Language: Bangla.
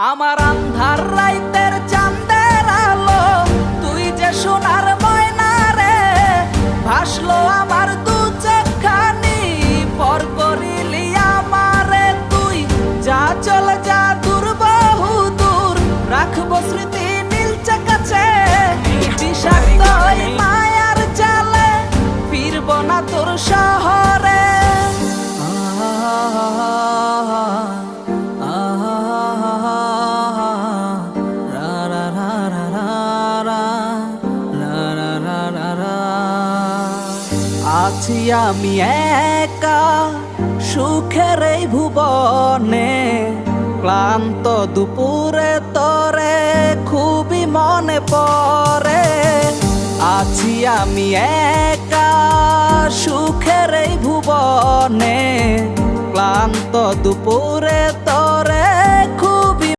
আমার আন্ধার রাইতের চাঁদের আলো, তুই যে সোনার ময়না রে, ভাসলো আমার দু চোখখানি, পর করিলি আমারে তুই। যা চলে যা দূর বহু দূর, রাখবো স্মৃতি মিলছে কাছে। বিষাক্ত এই মায়ার জালে, ফিরবো না তোর শহরে। আছি আমি একা সুখের এই ভুবনে, ক্লান্ত দুপুরে তোরে খুবই মনে পড়ে। আছি আমি একা সুখের এই ভুবনে, ক্লান্ত দুপুরে তোরে